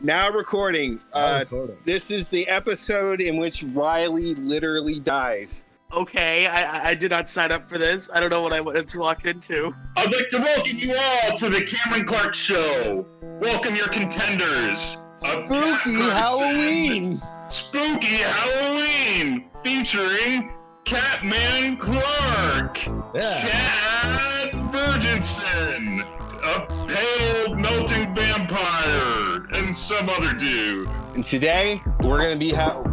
Now recording. This is the episode in which Riely literally dies. Okay, I did not sign up for this. I don't know what I walked into. I'd like to welcome you all to the Cameron Clarke Show. Welcome your contenders. Spooky Halloween. Spooky Halloween, featuring Catman Clarke, Chad Virginson, a pale melting vampire, and some other dude. And today we're gonna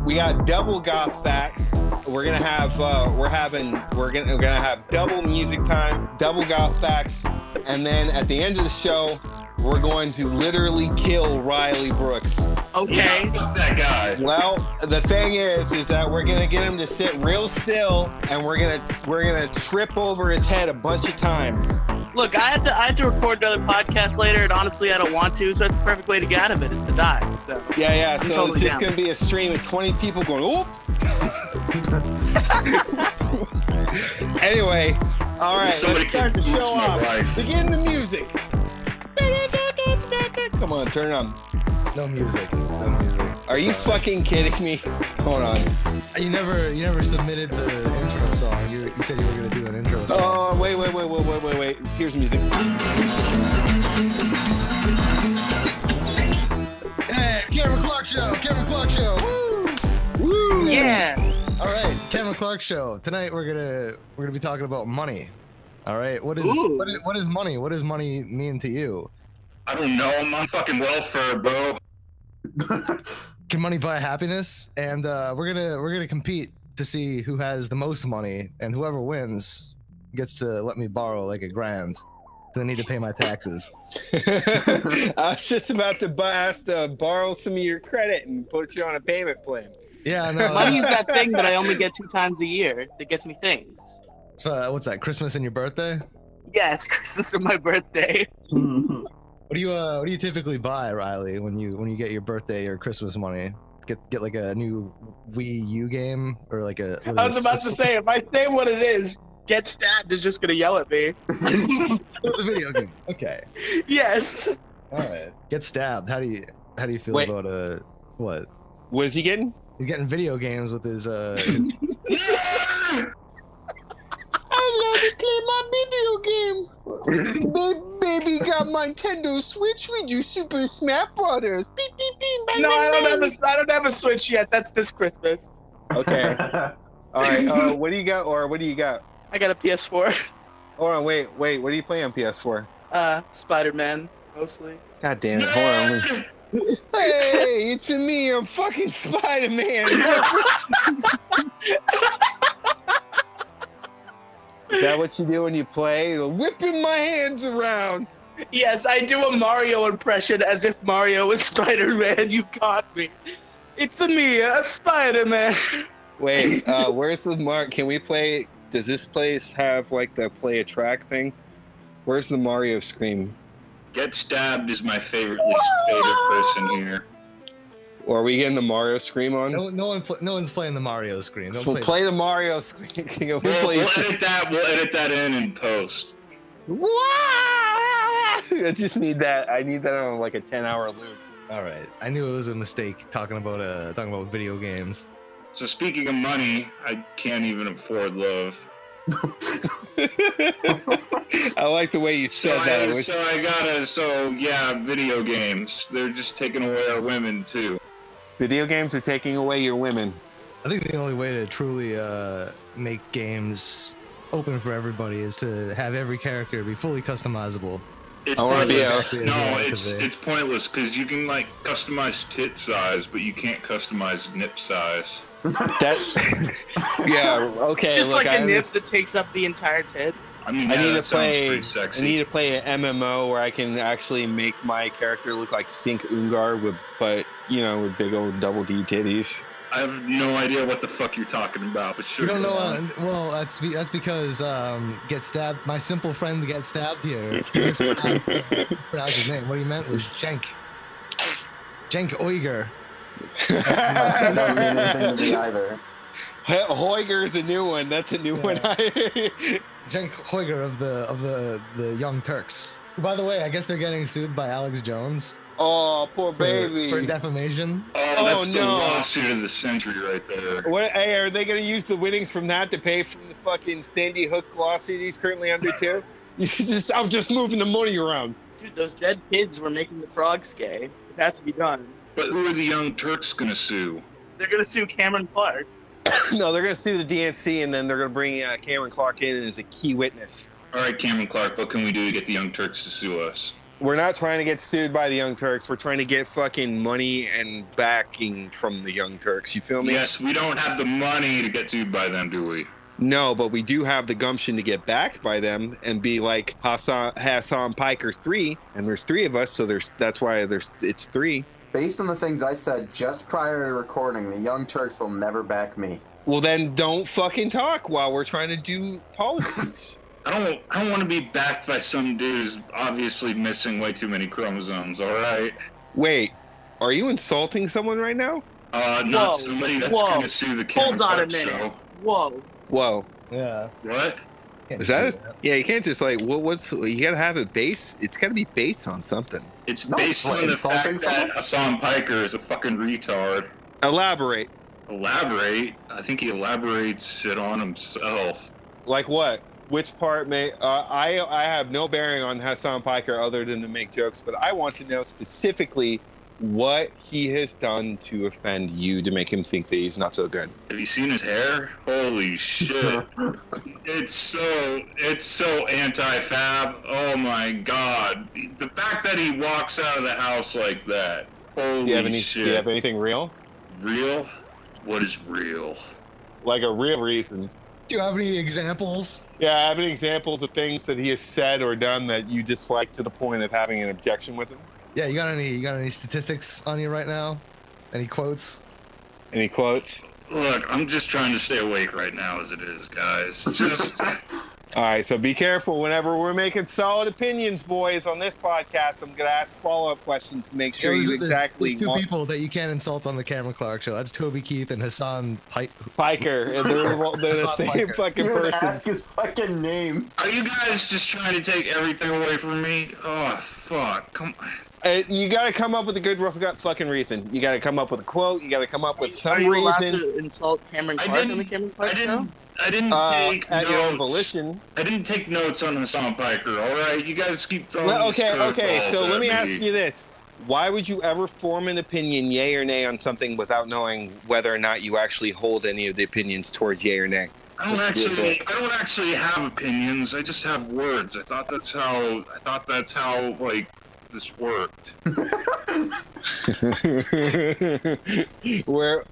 we got double goth facts. We're gonna have double music time, double goth facts, and then at the end of the show, we're going to literally kill Riely Brooks. Okay. What's that guy? Well, the thing is that we're gonna get him to sit real still, and we're gonna trip over his head a bunch of times. Look, I have to record another podcast later, and honestly, I don't want to. So that's the perfect way to get out of it is to die. So yeah. So totally it's just gonna be a stream of 20 people going, "Oops." Anyway, all right, let's start the show off. Begin the music. Come on, turn it on. No music. No music. Are you fucking kidding me? Hold on. You never submitted the intro song. You said you were gonna do an intro song. Oh, wait. Here's music. Hey, Cameron Clarke Show. Cameron Clarke Show. Woo! Woo! Yeah. All right, Cameron Clarke Show. Tonight we're gonna be talking about money. All right. What is money? What does money mean to you? I don't know. I'm on fucking welfare, bro. Can money buy happiness? And we're gonna compete to see who has the most money, and whoever wins gets to let me borrow like $1,000. So I need to pay my taxes. I was just about to ask to borrow some of your credit and put you on a payment plan. Yeah, no. Money is that thing that I only get 2 times a year that gets me things. What's that? Christmas and your birthday? Yes, Christmas and my birthday. What do you typically buy, Riely, when you get your birthday or Christmas money? Get like a new Wii U game or like a. I was about to say, if I say what it is, Get Stabbed is just gonna yell at me. It's a video game. Okay. Yes. All right. Get Stabbed. How do you feel about what? What is he getting? He's getting video games with his I love to play my video game. Baby got my Nintendo Switch. We do Super Smash Brothers. Beep beep beep. No, I don't have a Switch yet. That's this Christmas. Okay. All right. What do you got? Or what do you got? I got a PS4. Hold on. Wait. What are you playing on PS4? Spider-Man mostly. God damn it. Hold on. Hey, it's me. I'm fucking Spider-Man. Is that what you do when you play? Whipping my hands around. Yes, I do a Mario impression as if Mario was Spider-Man. You got me. It's me, Spider-Man. Wait, where's the mark? Can we play? Does this place have like the play a track thing? Where's the Mario scream? Get Stabbed is my least favorite person here. Or are we getting the Mario scream on? No one's playing the Mario scream. We'll play the Mario scream. We'll edit that in post. I just need that. I need that on like a 10-hour loop. All right. I knew it was a mistake talking about video games. So speaking of money, I can't even afford love. I like the way you said that. Video games. They're just taking away our women too. Video games are taking away your women. I think the only way to truly make games open for everybody is to have every character be fully customizable. It's pointless. It's pointless because you can like customize tit size, but you can't customize nip size. Yeah, okay. Just look, like a nip that takes up the entire tit. I mean, I need to play an MMO where I can actually make my character look like Sink Ungar with big old double D titties. I have no idea what the fuck you're talking about, but sure. You don't know? Well, that's because Get Stabbed. My simple friend Get Stabbed here. Pronounce his name. What he meant was Cenk Uyghur. That doesn't mean anything to me either. Huyger is a new one. That's a new one. Cenk Uyghur of the Young Turks. By the way, I guess they're getting sued by Alex Jones. Oh, poor baby. For defamation. Oh, that's the no. lawsuit of the century right there. What? Hey, are they going to use the winnings from that to pay for the fucking Sandy Hook lawsuit he's currently under too? I'm just moving the money around. Dude, those dead kids were making the frogs gay. It had to be done. But who are the Young Turks gonna sue? They're gonna sue Cameron Clarke. No, they're going to sue the DNC, and then they're going to bring Cameron Clarke in as a key witness. All right, Cameron Clarke, what can we do to get the Young Turks to sue us? We're not trying to get sued by the Young Turks. We're trying to get fucking money and backing from the Young Turks. You feel me? Yes, we don't have the money to get sued by them, do we? No, but we do have the gumption to get backed by them and be like Hassan Piker 3, and there's 3 of us, so that's why it's 3. Based on the things I said just prior to recording, the Young Turks will never back me. Well, then don't fucking talk while we're trying to do politics. I don't want to be backed by some dude who's obviously missing way too many chromosomes, all right? Wait, are you insulting someone right now? Not somebody that's going to sue the Cameron Hold on a Clarke minute. Show. Whoa. Yeah. What? Is that? Yeah, you can't just like, what's, you gotta have it based, it's gotta be based on something. It's based on the fact that Hassan Piker is a fucking retard. Elaborate. Elaborate? I think he elaborates it on himself. Like what? Which part may, I have no bearing on Hassan Piker other than to make jokes, but I want to know specifically what he has done to offend you to make him think that he's not so good. Have you seen his hair? Holy shit. It's so anti-fab. Oh my god. The fact that he walks out of the house like that. Holy shit. Do you have anything real? Real? What is real? Like a real reason. Do you have any examples? Yeah, I have any examples of things that he has said or done that you dislike to the point of having an objection with him? Yeah, you got any statistics on you right now? Any quotes? Any quotes? Look, I'm just trying to stay awake right now as it is, guys. Just... All right, so be careful whenever we're making solid opinions, boys, on this podcast. I'm going to ask follow-up questions to make sure you exactly... There's 2 people that you can't insult on the Cameron Clarke Show. That's Toby Keith and Hassan Piker. And they're the same fucking person. Ask his fucking name. Are you guys just trying to take everything away from me? Oh, fuck. Come on. You got to come up with a good fucking reason. You got to come up with a quote. You got to come up with some reason. Are you allowed reason. to insult Cameron Clarke on the Cameron Clarke Show? I didn't take at notes. your own volition. I didn't take notes on Hassan Piker, all right? You guys keep throwing Okay, so let me ask you this. Why would you ever form an opinion, yay or nay, on something without knowing whether or not you actually hold any of the opinions towards yay or nay? I don't actually have opinions. I just have words. I thought that's how like this worked. We're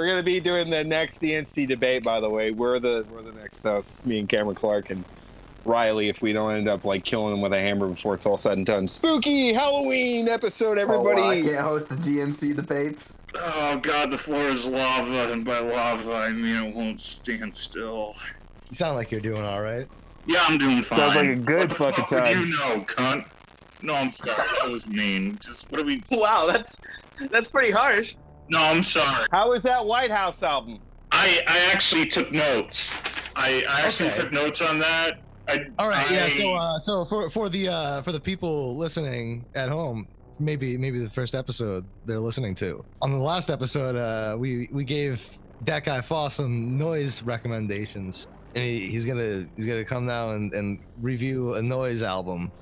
gonna be doing the next DNC debate, by the way. We're the next hosts, me and Cameron Clarke and Riely, if we don't end up like killing him with a hammer before it's all said and done. Spooky Halloween episode, everybody. Oh, I can't host the DNC debates. Oh god, the floor is lava, and by lava I mean it won't stand still. You sound like you're doing all right. Yeah, I'm doing fine. Sounds like a good fucking time. What do you know, cunt? No, I'm sorry. That was mean. Just what do we? Wow, that's pretty harsh. No, I'm sorry. How was that White House album? I actually took notes. I actually took notes on that. All right. So for the people listening at home, maybe the first episode they're listening to. On the last episode, we gave DatGuyFoss some noise recommendations, and he's gonna come now and review a noise album.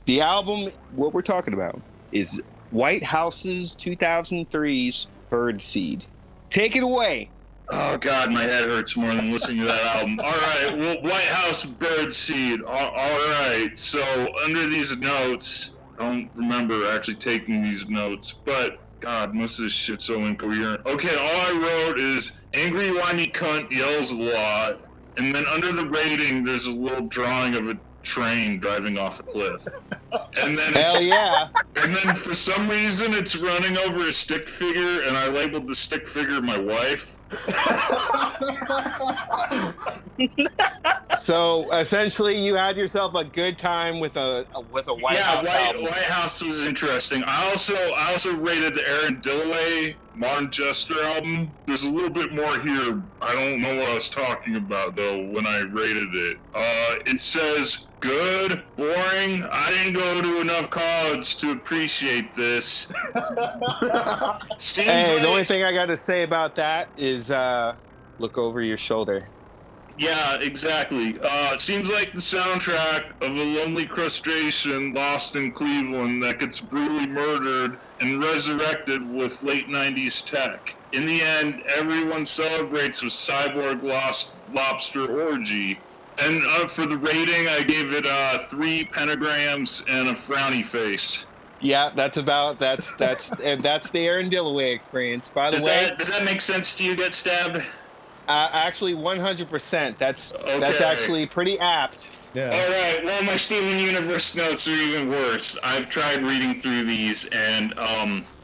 The album, what we're talking about, is White House's 2003's Birdseed. Take it away. Oh God, my head hurts more than listening to that album. All right, well, White House Birdseed. All right, so under these notes, I don't remember actually taking these notes, but God, most of this shit's so incoherent. Okay, all I wrote is angry whiny cunt yells a lot, and then under the rating, there's a little drawing of a train driving off a cliff. And then hell yeah. And then for some reason it's running over a stick figure, and I labeled the stick figure my wife. So essentially, you had yourself a good time with a White House album. White House was interesting. I also rated the Aaron Dillaway Modern Jester album. There's a little bit more here. I don't know what I was talking about though when I rated it. It says good, boring. I didn't go to enough college to appreciate this. Hey, the only thing I got to say about that is look over your shoulder. Yeah, exactly. It seems like the soundtrack of a lonely crustacean lost in Cleveland that gets brutally murdered and resurrected with late 90s tech. In the end, everyone celebrates with cyborg lost lobster orgy. And for the rating, I gave it 3 pentagrams and a frowny face. Yeah, that's and that's the Aaron Dillaway experience. By the way, does that make sense to you? Get stabbed? Actually, 100%. That's actually pretty apt. Yeah. All right. Well, my Steven Universe notes are even worse. I've tried reading through these, and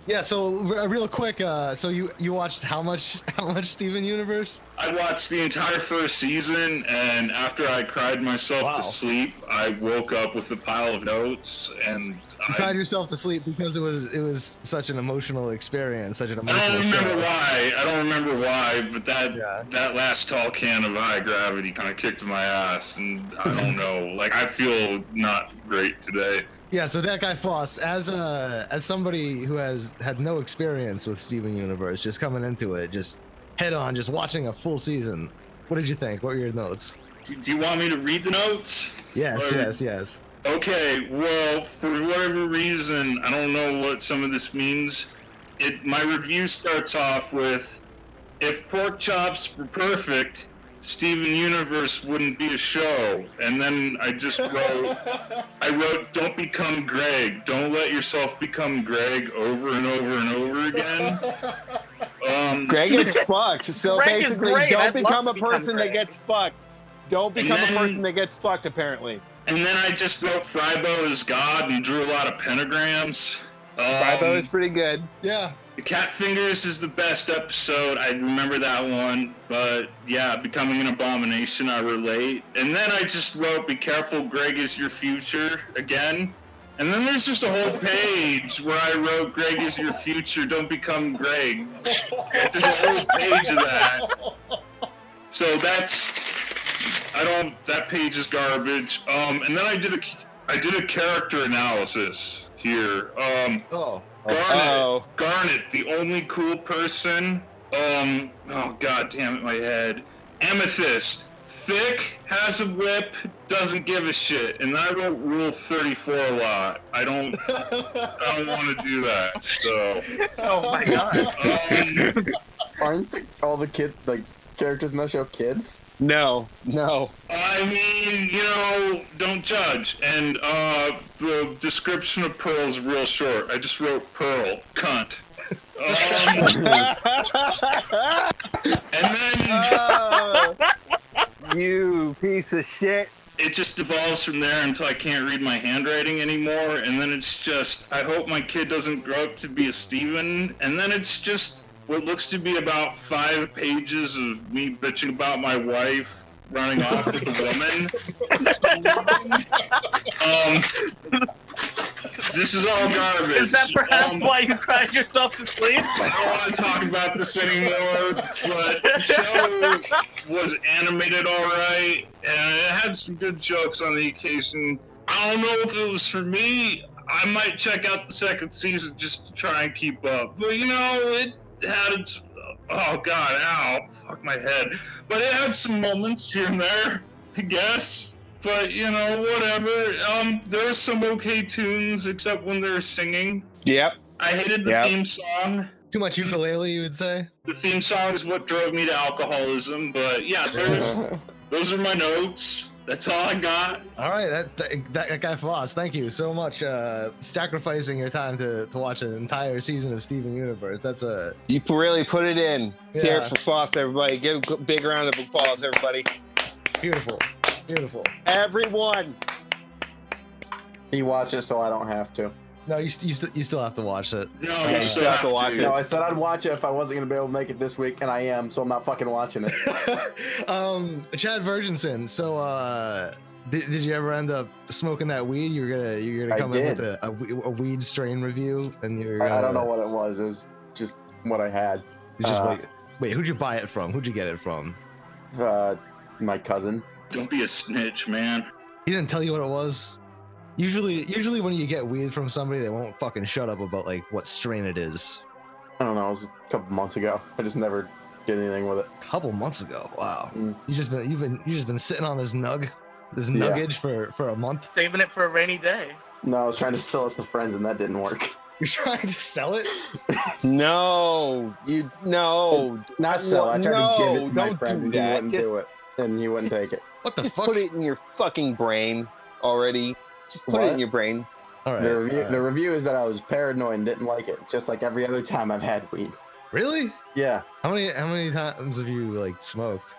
Yeah. So real quick, so you watched how much Steven Universe? I watched the entire first season, and after I cried myself to sleep, I woke up with a pile of notes, and you cried yourself to sleep because it was such an emotional experience, such an emotional. I don't remember why, but that last tall can of high gravity kind of kicked my ass, and I don't know. Like, I feel not great today. Yeah, so DatGuyFoss, as somebody who has had no experience with Steven Universe, just coming into it, just head on, just watching a full season, what did you think? What were your notes? Do you want me to read the notes? Yes, yes. Okay, well, for whatever reason, I don't know what some of this means. My review starts off with, if pork chops were perfect, Steven Universe wouldn't be a show. And then I just wrote, don't become Greg. Don't let yourself become Greg over and over and over again. Greg gets fucked. So Greg basically, don't become a person that gets fucked. Don't become a person that gets fucked, apparently. And then I just wrote Frybo is God and drew a lot of pentagrams. Frybo is pretty good. Yeah. The Cat Fingers is the best episode. I remember that one. But yeah, Becoming an Abomination, I relate. And then I just wrote Be Careful, Greg is Your Future again. And then there's just a whole page where I wrote Greg is your future, don't become Greg. There's a whole page of that. So that page is garbage. And then I did a character analysis here. Garnet, the only cool person. Oh god damn it, my head. Amethyst, thick, has a whip, doesn't give a shit. And I wrote Rule 34 a lot. I don't want to do that. So. Oh my god. Aren't all the characters in the show kids? No. I mean, don't judge. And the description of Pearl is real short. I just wrote Pearl, cunt. And then you piece of shit. It just evolves from there until I can't read my handwriting anymore. And then it's just, I hope my kid doesn't grow up to be a Steven. And then it's just what looks to be about 5 pages of me bitching about my wife running off with a woman. This is all garbage. Is that perhaps why you cried yourself to sleep? I don't want to talk about this anymore, but the show was animated all right, and it had some good jokes on the occasion. I don't know if it was for me. I might check out the second season just to try and keep up. But, it had its... Oh, God, ow. Fuck my head. But it had some moments here and there, I guess. But, whatever. There were some okay tunes, except when they were singing. Yep. I hated the theme song. Too much ukulele, you would say? The theme song is what drove me to alcoholism, but yeah, those are my notes. That's all I got. All right, that guy Foss, thank you so much. Sacrificing your time to watch an entire season of Steven Universe. That's a... You really put it in. Let's hear it for Foss, everybody. Give a big round of applause, everybody. Beautiful. Beautiful. Everyone. He watches so I don't have to. No, you still have to watch it. No, Yeah, you you still still have to watch it. No, I said I'd watch it if I wasn't gonna be able to make it this week, and I am, so I'm not fucking watching it. Chad Virginson. So, did you ever end up smoking that weed? You're gonna come in with a weed strain review, and I don't know what it was. It was just what I had. You just wait. Who'd you buy it from? Who'd you get it from? My cousin. Don't be a snitch, man. He didn't tell you what it was. Usually when you get weed from somebody, they won't fucking shut up about like what strain it is. I don't know. It was a couple months ago. I just never did anything with it. A couple months ago. Wow. Mm. You've just been sitting on this nuggage for a month. Saving it for a rainy day. No, I was trying to sell it to friends, and that didn't work. You're trying to sell it? No, Not sell. I tried to give it to my don't friend, do and he that. wouldn't Just- do it, and he wouldn't take it. What the Just fuck? put it in your fucking brain already. Just put it What? in your brain. All right. The review is that I was paranoid and didn't like it, just like every other time I've had weed. Really? Yeah, How many times have you like smoked?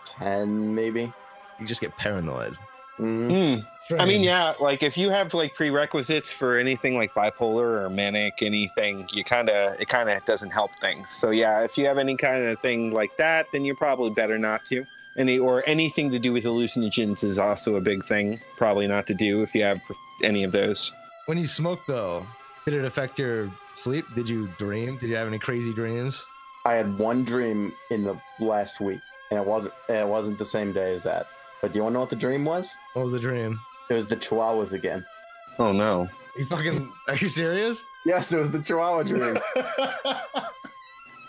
10 maybe. You just get paranoid. Mm-hmm. I mean, yeah, like if you have like prerequisites for anything like bipolar or manic, anything, it kind of doesn't help things. So yeah, if you have any kind of thing like that, then you're probably better not to. Anything to do with hallucinogens is also a big thing. Probably not to do if you have any of those. When you smoke though, did it affect your sleep? Did you dream? Did you have any crazy dreams? I had one dream in the last week, and it wasn't the same day as that. But do you want to know what the dream was? What was the dream? It was the Chihuahuas again. Oh no. Are you serious? Yes, it was the Chihuahua dream.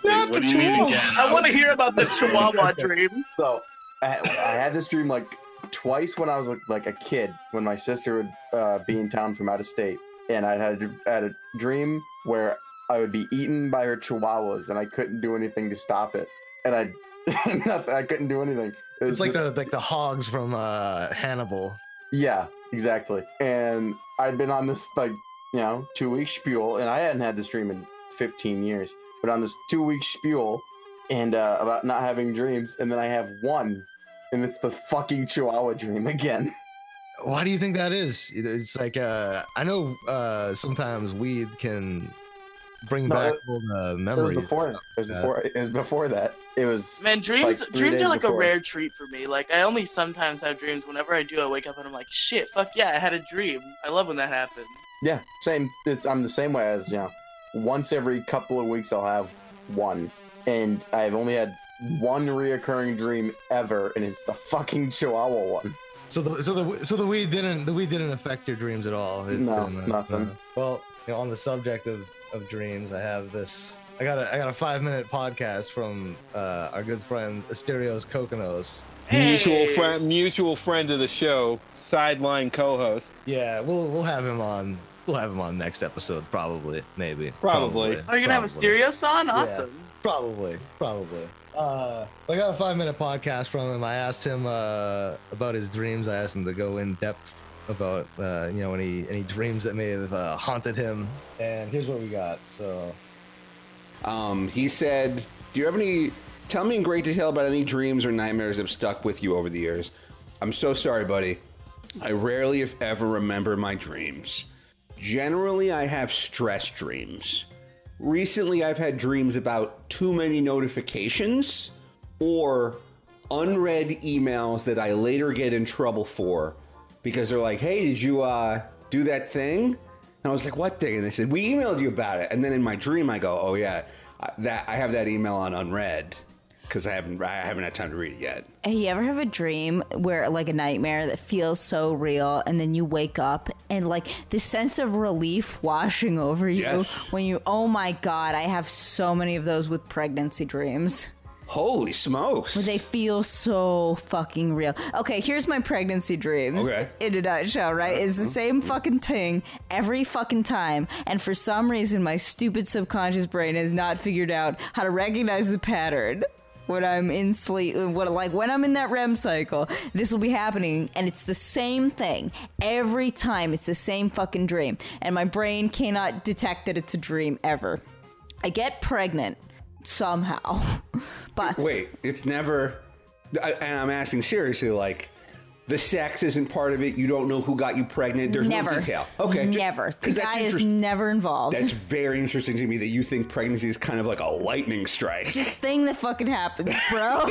Wait, what do you mean again? I want to hear about this Chihuahua dream. So I had this dream like twice when I was like a kid, when my sister would be in town from out of state, and I had a dream where I would be eaten by her Chihuahuas, and I couldn't do anything to stop it, and I couldn't do anything. It's like the hogs from Hannibal. Yeah, exactly. And I'd been on this 2-week spiel, and I hadn't had this dream in 15 years, but on this 2-week spiel and about not having dreams, and then I have one, and it's the fucking Chihuahua dream again. Why do you think that is? It's like I know sometimes weed can bring back old memories. It was before that. It was Man, dreams like 3 days are like before. a rare treat for me. Like, I only sometimes have dreams. Whenever I do, I wake up and I'm like, shit, fuck yeah, I had a dream. I love when that happens. Yeah, same. I'm the same way as once every couple of weeks I'll have one, and I've only had one reoccurring dream ever, and it's the fucking Chihuahua one. So the weed didn't affect your dreams at all. No, nothing. Well, on the subject of dreams, I have this. I got a 5-minute podcast from our good friend Asterios Kokonos. Hey. Mutual friend of the show, sideline co-host. Yeah, we'll have him on. We'll have him on next episode, probably, maybe. Probably. Are you gonna have a Stereos on? Awesome. Probably. I got a 5-minute podcast from him. I asked him about his dreams. I asked him to go in depth about any dreams that may have haunted him. And here's what we got. So, he said, "Do you have any? Tell me in great detail about any dreams or nightmares that have stuck with you over the years." I'm so sorry, buddy. I rarely, if ever, remember my dreams. Generally, I have stress dreams. Recently, I've had dreams about too many notifications or unread emails that I later get in trouble for because they're like, "Hey, did you do that thing?" And I was like, "What thing?" And they said, "We emailed you about it." And then in my dream, I go, "Oh yeah, I have that email on unread because I haven't had time to read it yet." Hey, you ever have a dream where, like, a nightmare that feels so real, and then you wake up and, like, the sense of relief washing over you Yes. when you, oh my God, I have so many of those with pregnancy dreams. Holy smokes. They feel so fucking real. Okay, here's my pregnancy dreams in a nutshell, right? It's the same fucking thing every fucking time. And for some reason, my stupid subconscious brain has not figured out how to recognize the pattern when I'm in sleep. When I'm in that REM cycle, this will be happening. And it's the same thing every time. It's the same fucking dream. And my brain cannot detect that it's a dream ever. I get pregnant somehow. But Wait, it's never... and I'm asking seriously, like, The sex isn't part of it. You don't know who got you pregnant. There's no detail. Okay. Never. The guy is never involved. That's very interesting to me that you think pregnancy is kind of like a lightning strike. Just thing that fucking happens, bro.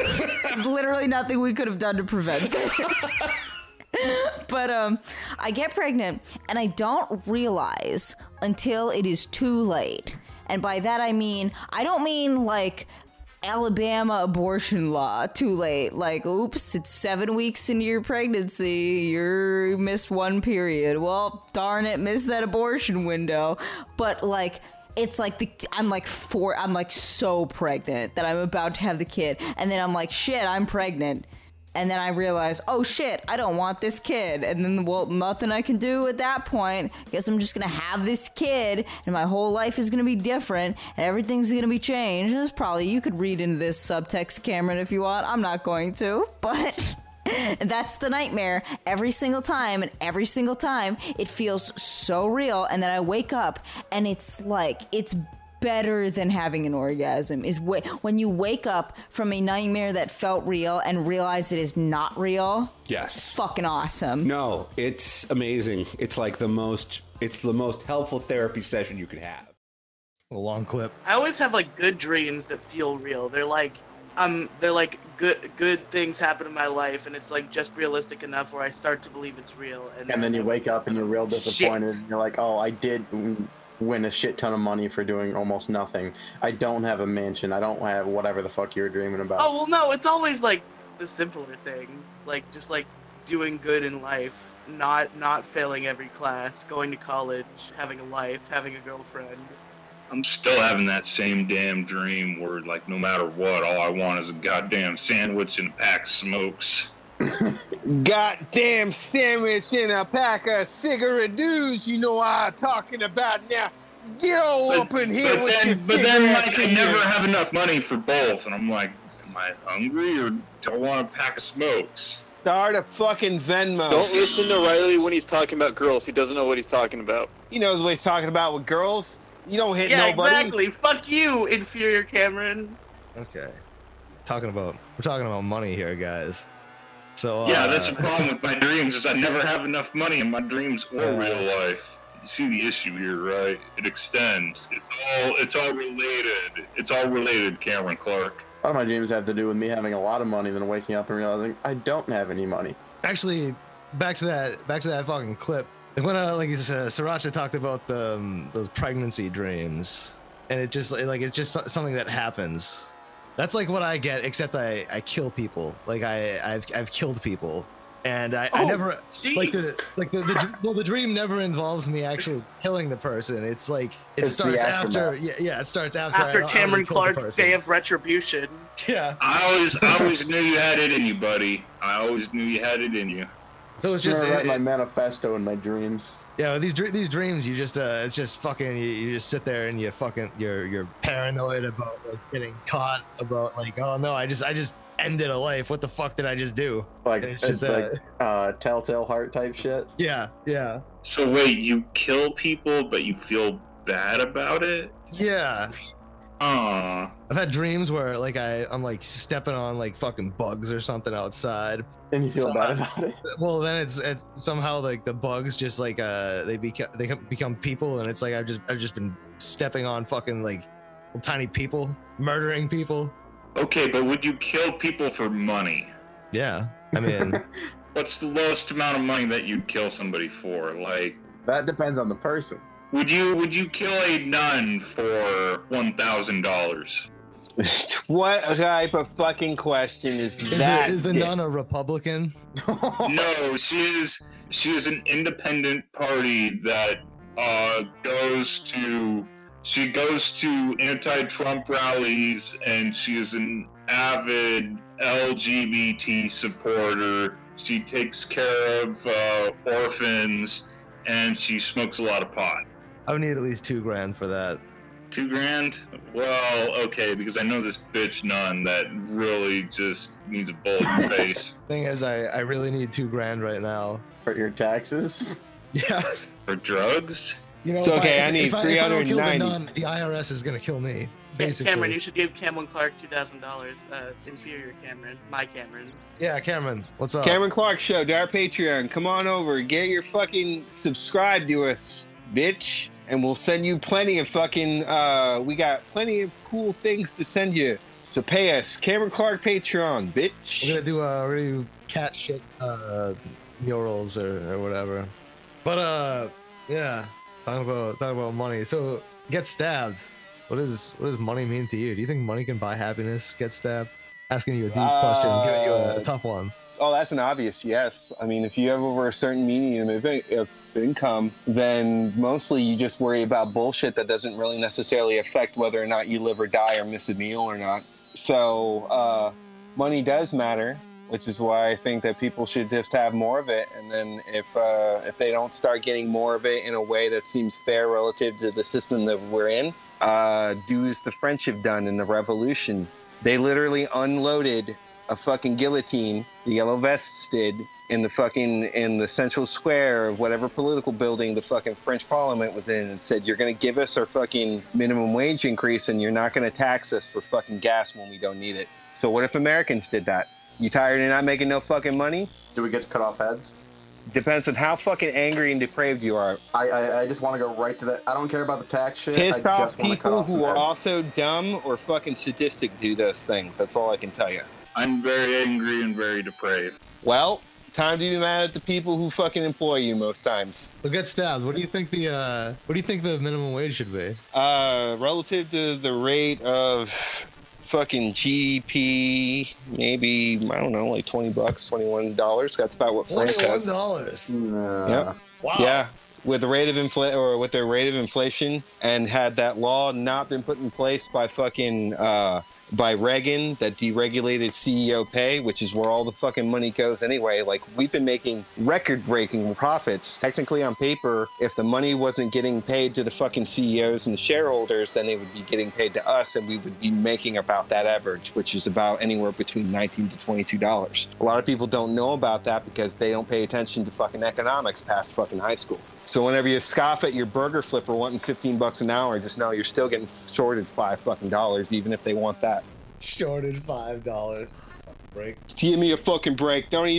There's literally nothing we could have done to prevent this. But I get pregnant and I don't realize until it is too late. And by that I don't mean like Alabama abortion law, too late. Like, oops, it's 7 weeks into your pregnancy, you missed one period. Well, darn it, missed that abortion window. But like, it's like I'm like so pregnant that I'm about to have the kid, and then I'm like, shit, I'm pregnant. And then I realize, oh shit, I don't want this kid. And then, well, nothing I can do at that point. Guess I'm just gonna have this kid, and my whole life is gonna be different, and everything's gonna be changed. There's probably, you could read into this subtext, Cameron, if you want. I'm not going to, but that's the nightmare every single time, and every single time it feels so real. And then I wake up, and it's like, it's better than having an orgasm is when you wake up from a nightmare that felt real and realize it is not real. Yes. Fucking awesome. No, it's amazing. It's like the most helpful therapy session you could have. A long clip. I always have like good dreams that feel real. They're like good things happen in my life, and it's like just realistic enough where I start to believe it's real. And then you wake up and you're real disappointed. And you're like, oh, I did win a shit ton of money for doing almost nothing. I don't have a mansion. I don't have whatever the fuck you were dreaming about. Oh, well, no, it's always like the simpler things, like just like doing good in life, not failing every class, going to college, having a life, having a girlfriend. I'm still having that same damn dream where, like, no matter what, all I want is a goddamn sandwich and a pack of smokes. Goddamn sandwich and a pack of cigarette dudes, you know what I'm talking about now. Get all up in here with your cigarettes. But then, like, I never have enough money for both, and I'm like, am I hungry or do I want a pack of smokes? Start a fucking Venmo. Don't listen to Riely when he's talking about girls. He doesn't know what he's talking about. He knows what he's talking about with girls. You don't hit nobody. Yeah, exactly. Fuck you, inferior Cameron. Okay. We're talking about money here, guys. So yeah, that's the problem with my dreams is I never have enough money in my dreams or real life. You see the issue here, right? It extends. It's all related. It's all related, Cameron Clarke. A lot of my dreams have to do with me having a lot of money, then waking up and realizing I don't have any money. Actually, back to that fucking clip. When like Sriracha talked about those pregnancy dreams, and it's just something that happens. That's like what I get, except I kill people. Like I've killed people, and I never like the dream never involves me actually killing the person. It's like it starts after. Yeah, it starts after Cameron Clarke's day of retribution. Yeah. I always knew you had it in you, buddy. I always knew you had it in you. So it's just my manifesto in my dreams. Yeah, these dreams, you just it's just fucking you just sit there and you're paranoid about like getting caught, about like, oh no, I just ended a life. What the fuck did I just do? Like it's just like telltale heart type shit. Yeah. So wait, you kill people but you feel bad about it? Yeah. I've had dreams where like I'm like stepping on like fucking bugs or something outside. And you feel bad about it? Well, then it's somehow like the bugs just like they become people, and it's like I've just been stepping on fucking like little tiny people, murdering people. Okay, but would you kill people for money? Yeah, I mean, what's the lowest amount of money that you'd kill somebody for? Like that depends on the person. Would you kill a nun for $1,000? What type of fucking question is that? Is the nun a Republican? No, she is an independent party that goes to anti-Trump rallies, and she is an avid LGBT supporter. She takes care of orphans, and she smokes a lot of pot. I would need at least $2,000 for that. $2,000? Well, okay, because I know this bitch nun that really just needs a bullet in the face. Thing is, I really need $2,000 right now. For your taxes? Yeah. For drugs? You know, It's okay, I need if I don't kill the 390. nun, the IRS is gonna kill me. Basically. Cameron, you should give Cameron Clarke $2,000. Inferior Cameron, my Cameron. Yeah, Cameron, what's up? Cameron Clarke Show, to our Patreon. Come on over, get your fucking subscribe to us, bitch, and we'll send you plenty of fucking. We got plenty of cool things to send you. So pay us, Cameron Clarke Patreon, bitch. We're gonna do cat shit murals or whatever. But yeah, talking about money. So get stabbed. What does money mean to you? Do you think money can buy happiness? Get stabbed? Asking you a deep question, giving you a tough one. Oh, that's an obvious yes. I mean, if you have over a certain medium of income, then mostly you just worry about bullshit that doesn't really necessarily affect whether or not you live or die or miss a meal or not. So money does matter, which is why I think that people should just have more of it. And then if they don't start getting more of it in a way that seems fair relative to the system that we're in, do as the French have done in the Revolution. They literally unloaded a fucking guillotine, the Yellow Vests did, in the central square of whatever political building the fucking French Parliament was in, and said, you're gonna give us our fucking minimum wage increase and you're not gonna tax us for fucking gas when we don't need it. So what if Americans did that? You tired of not making no fucking money? Do we get to cut off heads? Depends on how fucking angry and depraved you are. I just want to go right to that. I don't care about the tax shit. Pissed I off just wanna cut people off some who are heads. also dumb or fucking sadistic do those things. That's all I can tell you. I'm very angry and very depraved. Well, time to be mad at the people who fucking employ you most times. So get stabbed. What do you think the minimum wage should be? Relative to the rate of fucking GDP, maybe, I don't know, like $20, $21. That's about what France has. $21. Nah. Yep. Wow. Yeah. With the rate of with their rate of inflation, and had that law not been put in place by fucking by Reagan that deregulated CEO pay, which is where all the fucking money goes anyway. Like, we've been making record-breaking profits. Technically, on paper, if the money wasn't getting paid to the fucking CEOs and the shareholders, then it would be getting paid to us, and we would be making about that average, which is about anywhere between $19 to $22. A lot of people don't know about that because they don't pay attention to fucking economics past fucking high school. So whenever you scoff at your burger flipper wanting $15 an hour, just know you're still getting shorted $5 fucking dollars, even if they want that. Shorted $5. Break. Give me a fucking break. Don't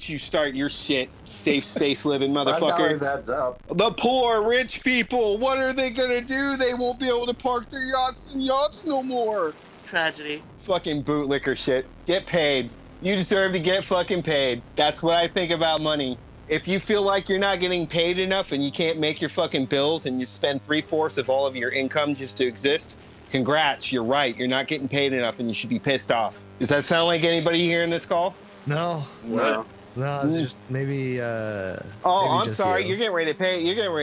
you start your shit. Safe space living, motherfucker. $5 adds up. The poor rich people, what are they gonna do? They won't be able to park their yachts in yachts no more. Tragedy. Fucking bootlicker shit. Get paid. You deserve to get fucking paid. That's what I think about money. If you feel like you're not getting paid enough and you can't make your fucking bills and you spend 3/4 of all of your income just to exist, congrats, you're right. You're not getting paid enough and you should be pissed off. Does that sound like anybody here in this call? No. No. No, it's just maybe. Oh, maybe I'm just sorry. you. You're getting ready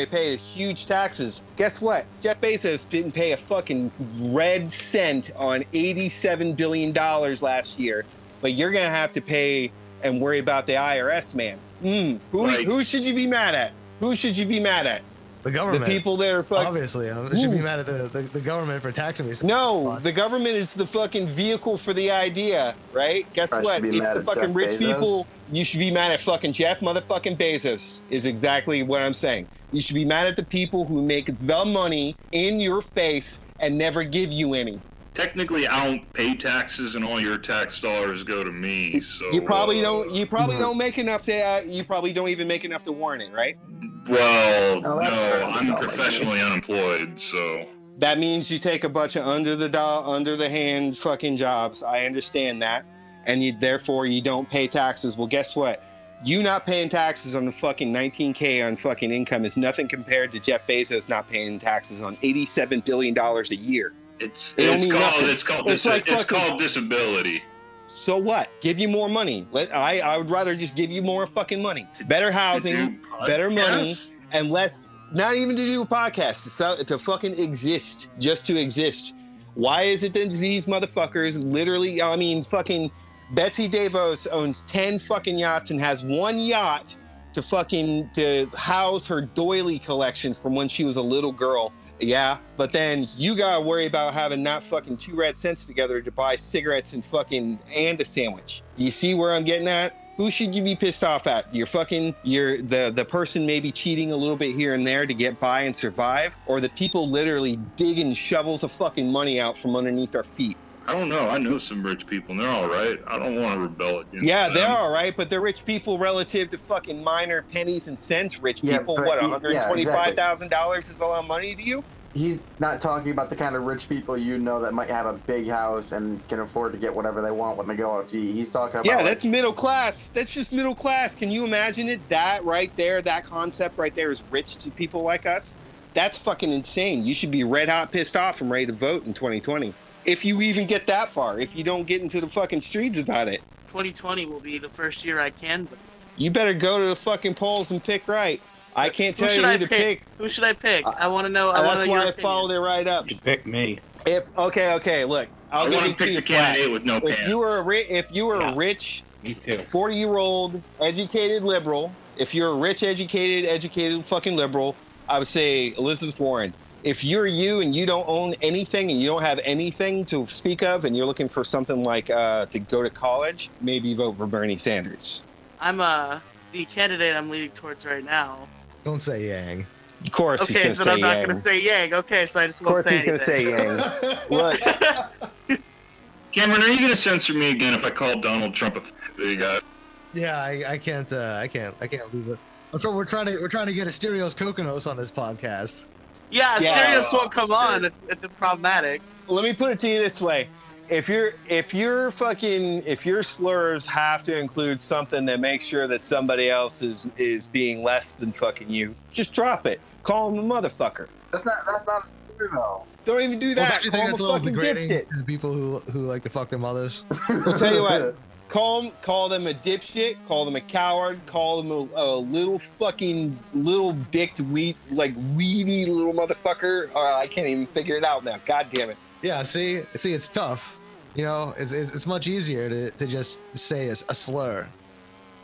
to pay huge taxes. Guess what? Jeff Bezos didn't pay a fucking red cent on $87 billion last year, but you're gonna have to pay and worry about the IRS, man. Who should you be mad at? Who should you be mad at? The government. The people that are fucking. Obviously, I should be mad at the government for taxing me. No, the government is the fucking vehicle for the idea, right? Guess I what? should be It's mad the at fucking Jeff rich Bezos. people. You should be mad at fucking Jeff motherfucking Bezos, is exactly what I'm saying. You should be mad at the people who make the money in your face and never give you any. Technically, I don't pay taxes, and all your tax dollars go to me. So You probably don't. You probably don't make enough to. You probably don't even make enough to warrant it, right? Well, Oh, no, that's starting to I'm sound like professionally unemployed, so. That means you take a bunch of under the hand fucking jobs. I understand that, and therefore you don't pay taxes. Well, guess what? You not paying taxes on the fucking 19K on fucking income is nothing compared to Jeff Bezos not paying taxes on $87 billion a year. It's They don't mean nothing. it's called disability. So what? Give you more money. I would rather just give you more fucking money. Better housing, better money, and less. Not even to do a podcast. To fucking exist, just to exist. Why is it that these motherfuckers literally? I mean, fucking Betsy DeVos owns 10 fucking yachts and has one yacht to house her doily collection from when she was a little girl. Yeah, but then you gotta worry about having not fucking 2 red cents together to buy cigarettes and a sandwich. You see where I'm getting at? Who should you be pissed off at? The person maybe cheating a little bit here and there to get by and survive, or the people literally digging shovels of fucking money out from underneath our feet? I don't know. I know some rich people, and they're all right. I don't want to rebel against them. They're all right, but they're rich people relative to fucking minor pennies and cents rich people. but What, $125,000 is a lot of money to you? He's not talking about the kind of rich people you know that might have a big house and can afford to get whatever they want when they go out to eat. He's talking about... Yeah, that's middle class. That's just middle class. Can you imagine it? That right there, that concept right there is rich to people like us. That's fucking insane. You should be red hot pissed off and ready to vote in 2020. If you even get that far. If you don't get into the fucking streets about it. 2020 will be the first year I can vote. You better go to the fucking polls and pick right. I can't tell you who to pick. Who should I pick? I want to know. That's why I followed it right up. You pick me. Okay, look, I want to pick the candidate with no pants. If you were a rich, me too, 40-year-old educated liberal, if you're a rich educated fucking liberal, I would say Elizabeth Warren. If you're you and you don't own anything and you don't have anything to speak of, and you're looking for something like to go to college, maybe vote for Bernie Sanders. I'm the candidate I'm leaning towards right now. Don't say Yang. Of course he's going to say Yang. Okay, so I'm not going to say Yang. Okay, so I just won't say anything. Of course he's going to say Yang. Look. Cameron, are you going to censor me again if I call Donald Trump a guy? Yeah, I can't leave it. We're trying to get Asterios Kokonos on this podcast. Yeah, Asterios won't come on. It's problematic. Let me put it to you this way. If your slurs have to include something that makes sure that somebody else is being less than fucking you, just drop it. Call him a motherfucker. That's not a slur though. Don't even do that. Well, don't you think that's a little degrading dipshit to the people who like to fuck their mothers? I'll tell you what. Call them a dipshit. Call them a coward. Call them a little fucking little dicked weedy little motherfucker. I can't even figure it out now. God damn it. Yeah, see, it's tough. You know, it's much easier to just say a slur.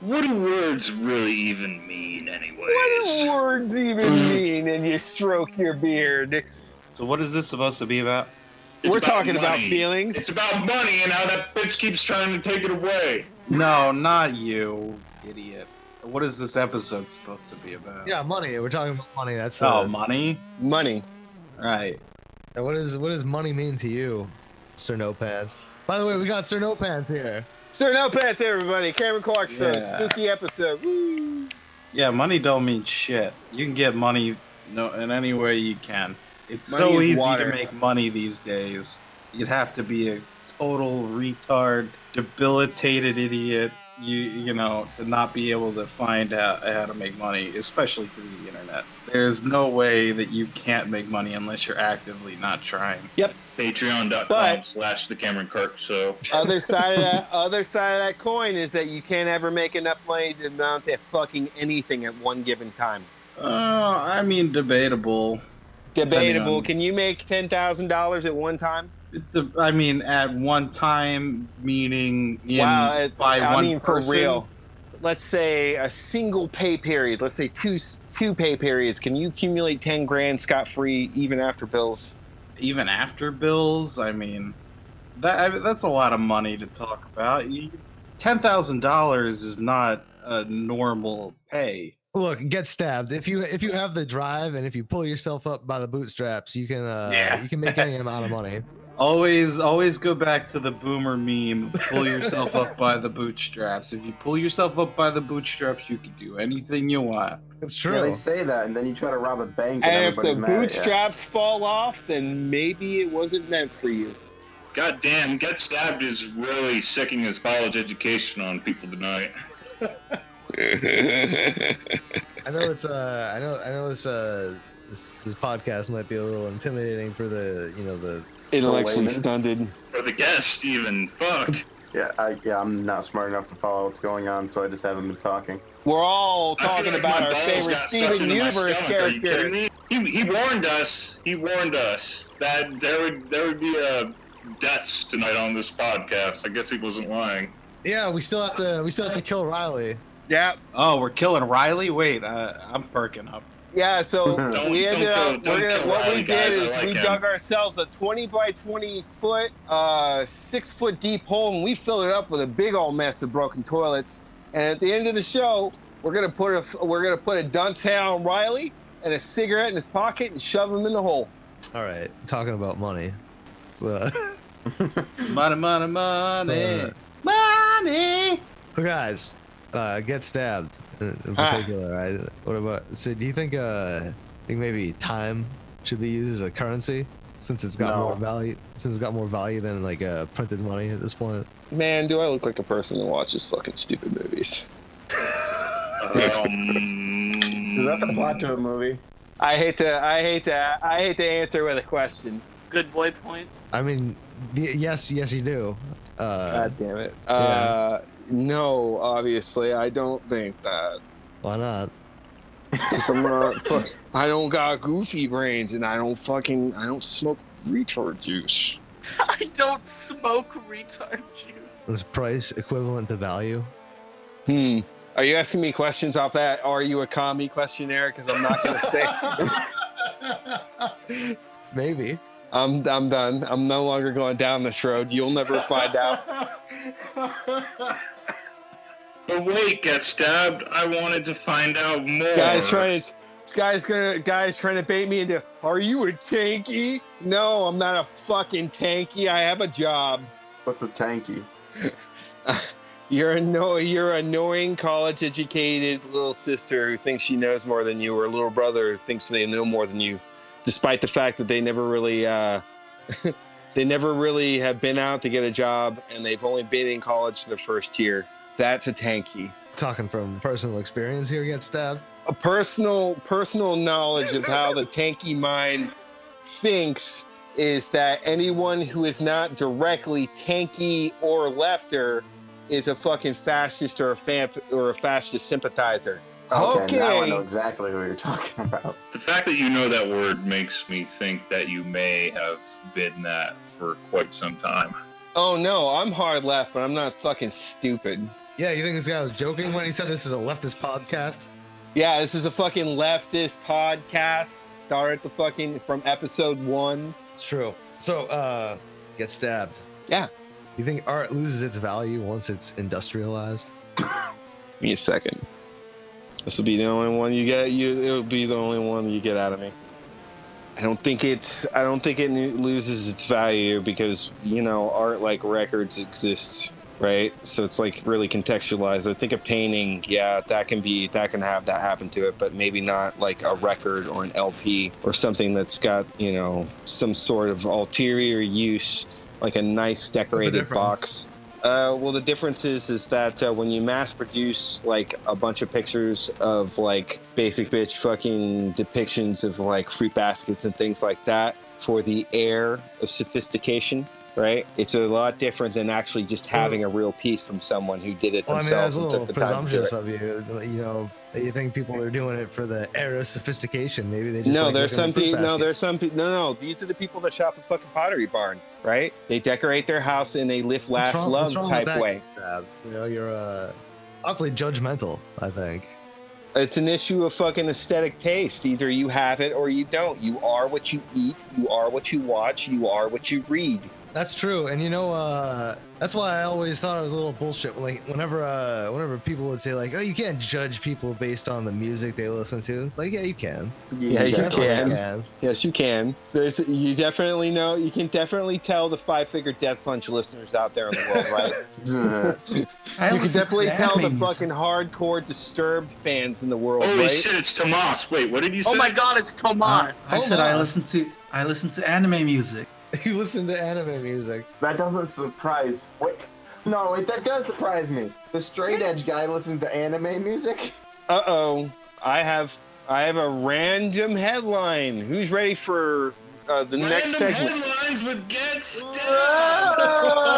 What do words really even mean, anyways? What do words even mean? And you stroke your beard. So what is this supposed to be about? We're talking about feelings. It's about money and how that bitch keeps trying to take it away. No, not you, idiot. What is this episode supposed to be about? Yeah, money. We're talking about money. That's money. Money. Right. And what does money mean to you, Sir No Pants? By the way, we got Sir No Pants here. Sir No Pants, everybody. Cameron Clarke Show. Yeah. Spooky episode. Woo. Yeah, money don't mean shit. You can get money in any way you can. It's so easy to make money these days. You'd have to be a total retard, debilitated idiot, you know, to not be able to find out how to make money, especially through the internet. There's no way that you can't make money unless you're actively not trying. Yep. Patreon.com/The Cameron Clarke Show. Other side of that coin is that you can't ever make enough money to amount to fucking anything at one given time. I mean, debatable. Debatable. Can you make $10,000 at one time? I mean, at one time, meaning one person? For real. Let's say a single pay period. Let's say two pay periods. Can you accumulate 10 grand scot-free even after bills? Even after bills? I mean, that's a lot of money to talk about. $10,000 is not a normal pay. Look, get stabbed. If you have the drive and if you pull yourself up by the bootstraps, you can make any amount of money. Always go back to the boomer meme. Pull yourself up by the bootstraps. If you pull yourself up by the bootstraps, you can do anything you want. It's true. Yeah, they say that, and then you try to rob a bank, and if the bootstraps fall off, then maybe it wasn't meant for you. God damn, Get Stabbed is really sicking his college education on people tonight. I know it's I know this podcast might be a little intimidating for the intellectually stunted, or the guest even. Fuck. Yeah, I'm not smart enough to follow what's going on, so I just haven't been talking. We're all talking about our favorite Steven Universe character. He warned us. He warned us that there would be deaths tonight on this podcast. I guess he wasn't lying. Yeah, we still have to kill Riely. Yeah. Oh, we're killing Riely? Wait, I'm perking up. Yeah, so we ended up. What we did is we dug ourselves a 20 by 20 foot, 6 foot deep hole, and we filled it up with a big old mess of broken toilets. And at the end of the show, we're gonna put a dunce hat on Riely and a cigarette in his pocket and shove him in the hole. All right, talking about money. So, money. So guys, get stabbed in particular. Right? What about? So do you think maybe time should be used as a currency since it's got more value? Since it's got more value than like printed money at this point. Man, do I look like a person who watches fucking stupid movies? Is that the plot to a movie? I hate to answer with a question. Good boy point. I mean, yes, you do. God damn it. Yeah. No, obviously, I don't think that. Why not? Because I'm not. I don't got goofy brains, and I don't smoke retard juice. I don't smoke retard juice. Is price equivalent to value? Are you asking me questions off that? Are you a commie questionnaire? Because I'm not gonna stay. Maybe. I'm done. I'm no longer going down this road. You'll never find out. But wait, get stabbed. I wanted to find out more. Guys trying to bait me into. Are you a tanky? No, I'm not a fucking tanky. I have a job. What's a tanky? You're annoying college-educated little sister who thinks she knows more than you, or a little brother who thinks they know more than you, despite the fact that they never really have been out to get a job, and they've only been in college their first year. That's a tanky. Talking from personal experience here, get stabbed. A personal knowledge of how the tanky mind thinks is that anyone who is not directly tanky or lefter is a fucking fascist or a fascist sympathizer. Okay, now I know exactly who you're talking about. The fact that you know that word makes me think that you may have been that for quite some time. Oh no, I'm hard left, but I'm not fucking stupid. Yeah, you think this guy was joking when he said this is a leftist podcast? Yeah, this is a fucking leftist podcast. Start from episode 1. It's true. So, get stabbed. Yeah. You think art loses its value once it's industrialized? Give me a second. This will be the only one you get. It'll be the only one you get out of me. I don't think it loses its value because art like records exists, right? So it's like really contextualized. I think a painting, yeah, that can have that happen to it, but maybe not like a record or an LP or something that's got some sort of ulterior use. Like a nice decorated box. Well, the difference is that when you mass produce like a bunch of pictures of like basic bitch fucking depictions of like fruit baskets and things like that for the air of sophistication, right? It's a lot different than actually just having a real piece from someone who did it themselves and took the time to do it. Of you, you think people are doing it for the air of sophistication. Maybe they just No, there's some people. No, there's some people. No. These are the people that shop at fucking Pottery Barn, right? They decorate their house in a live, laugh, love type way. You're awfully judgmental, I think. It's an issue of fucking aesthetic taste. Either you have it or you don't. You are what you eat. You are what you watch. You are what you read. That's true, and that's why I always thought it was a little bullshit. Like whenever people would say like, "Oh, you can't judge people based on the music they listen to," it's like, yeah, you can. Yeah, you can. Yes, you can. You can definitely tell the 5-Figure Death Punch listeners out there in the world, right? You can definitely tell the fucking hardcore Disturbed fans in the world. Holy right? shit, it's Tomas. Wait, what did you say? Oh my god, it's Tomas. I said I listen to anime music. You listen to anime music. That doesn't surprise. Wait, that does surprise me. The straight edge guy listens to anime music. Uh-oh. I have a random headline. Who's ready for the next segment? Random headlines with Get Stabbed.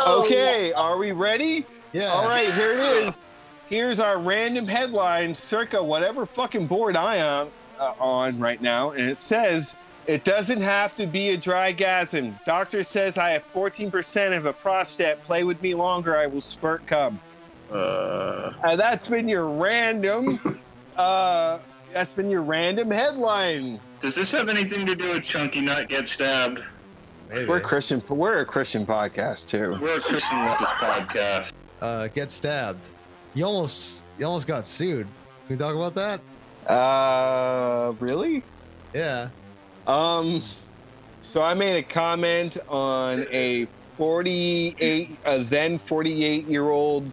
Okay, are we ready? Yeah. All right, here it is. Here's our random headline, circa whatever fucking board I am on right now, and it says, "It doesn't have to be a drygasm. Doctor says I have 14% of a prostate. Play with me longer, I will spurt cum." That's been your random. That's been your random headline. Does this have anything to do with Chunky Nut Get Stabbed? Maybe. We're a Christian podcast too. We're a Christian podcast. Get stabbed. You almost got sued. Can we talk about that? Really? Yeah. So I made a comment on a then 48-year-old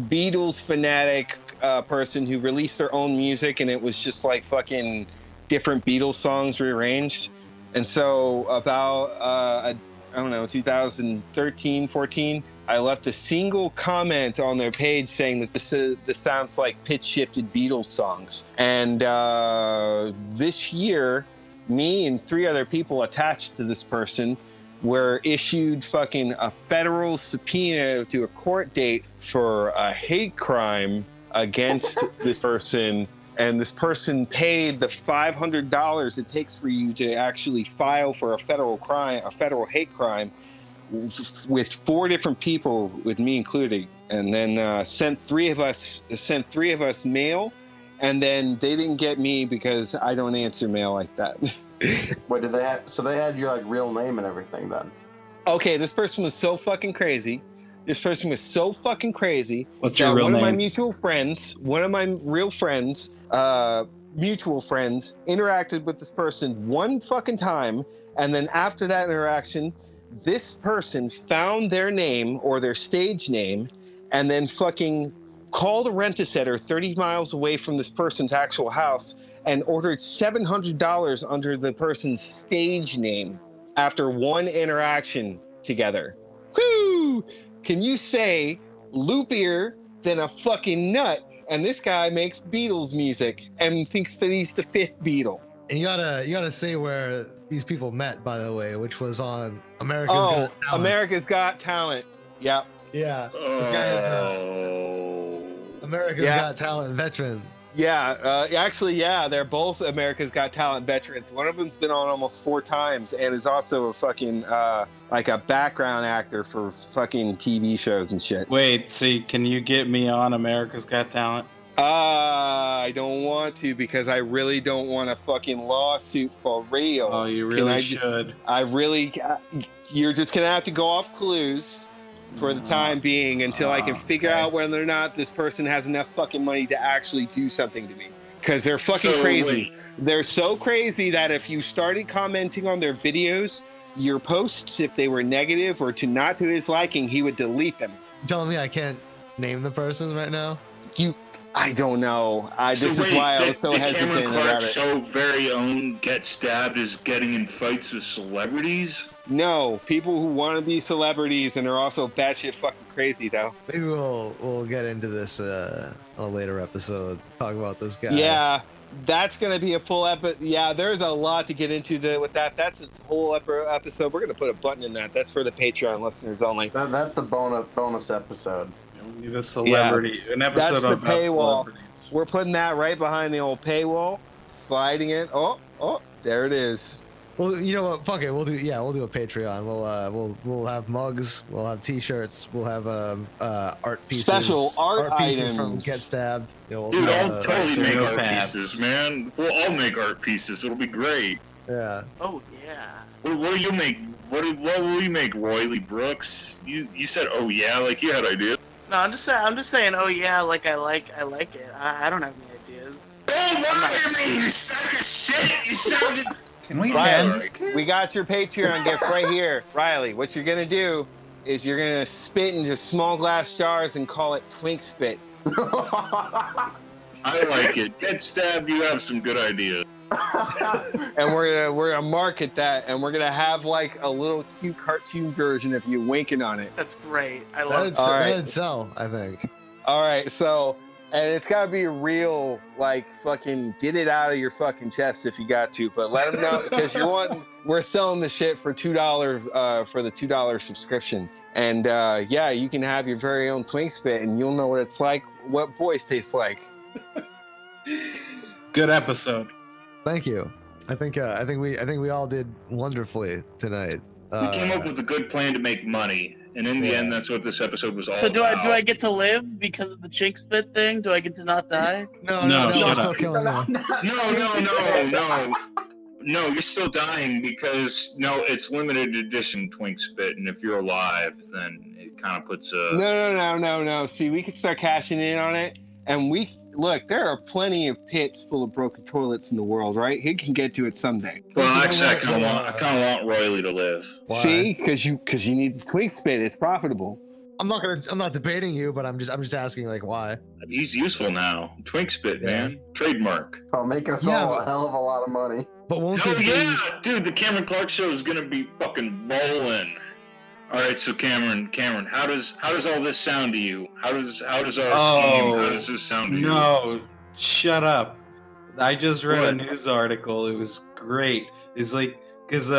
Beatles fanatic person who released their own music, and it was just like fucking different Beatles songs rearranged. And so about I don't know, 2013, 14, I left a single comment on their page saying that this sounds like pitch-shifted Beatles songs. And this year, me and 3 other people attached to this person were issued fucking a federal subpoena to a court date for a hate crime against this person. And this person paid the $500 it takes for you to actually file for a federal hate crime, with 4 different people, with me included, and then sent 3 of us mail, and then they didn't get me because I don't answer mail like that. What did they have? So they had your like real name and everything then. Okay, this person was so fucking crazy. What's your real one name? Of my mutual friends, one of my real friends, mutual friends, interacted with this person one fucking time, and then after that interaction, this person found their name or their stage name and then fucking called a rent-a-setter 30 miles away from this person's actual house and ordered $700 under the person's stage name after one interaction together. Woo! Can you say loopier than a fucking nut? And this guy makes Beatles music and thinks that he's the 5th Beatle. And you gotta say where these people met, by the way, which was on America's Got Talent. America's Got Talent. Yep. Yeah. This guy is America's Got Talent veteran. Yeah, actually, they're both America's Got Talent veterans. One of them's been on almost 4 times and is also a fucking like a background actor for fucking TV shows and shit. Wait, see, can you get me on America's Got Talent? I don't want to because I really don't want a fucking lawsuit for real. Oh, you really should. You're just gonna have to go off clues for the time being until I can figure out whether or not this person has enough fucking money to actually do something to me. Because they're fucking crazy. Wait. They're so crazy that if you started commenting on their videos, your posts, if they were negative or not to his liking, he would delete them. You telling me I can't name the person right now? I don't know. This is why I was so hesitant Cameron about Clark it. Show very own Get Stabbed is getting in fights with celebrities? No, people who want to be celebrities and are also batshit fucking crazy, though. Maybe we'll get into this on a later episode. Talk about this guy. Yeah, that's gonna be a full episode. Yeah, there's a lot to get into with that. That's a whole episode. We're gonna put a button in that. That's for the Patreon listeners only. That's the bonus episode. We need a celebrity, an episode that's the about paywall. celebrities. We're putting that right behind the old paywall, sliding it. Oh, there it is. Well, you know what? Fuck it. We'll do a Patreon. We'll have mugs. We'll have T-shirts. We'll have art pieces. Special art pieces items from Get Stabbed. Dude, I'll totally make art pieces, man. We'll all make art pieces. It'll be great. Yeah. Oh yeah. What will you make? What will you make, Riely Brooks? You said, oh yeah, like you had ideas. No, I'm just saying. Oh yeah, like I like it. I don't have any ideas. Don't lie to me, you sack of shit. You sounded. Can we ban this kid? We got your Patreon gift right here, Riely. What you're gonna do is you're gonna spit into small glass jars and call it Twink Spit. I like it. Get Stabbed. You have some good ideas. And we're gonna market that, and we're gonna have like a little cute cartoon version of you winking on it. That's great. I love it. That'd sell, I think. All right, so, and it's gotta be real, like fucking get it out of your fucking chest if you got to, but let them know because we're selling the shit for $2 for the $2 subscription, and you can have your very own Twink Spit, and you'll know what it's like, what boys taste like. Good episode. Thank you. I think we all did wonderfully tonight. We came up with a good plan to make money, and in the end, that's what this episode was all So do about. I get to live because of the chink spit thing? Do I get to not die? No, shut up. Still killing you. No. No, you're still dying because it's limited edition Twink Spit, and if you're alive, then it kind of puts a. No. See, we could start cashing in on it, and look. There are plenty of pits full of broken toilets in the world, right? He can get to it someday. Well, actually, I kind of want Riely to live. Why? See, because you need the Twink Spit. It's profitable. I'm not debating you, but I'm just asking, like, why? He's useful now. Twink Spit, man. Trademark. I'll make us all a hell of a lot of money. But won't dude, the Cameron Clarke Show is gonna be fucking rolling. All right, so Cameron, how does all this sound to you? How does our scheme? How does this sound to you? No, shut up. I just read a news article. It was great. It's like because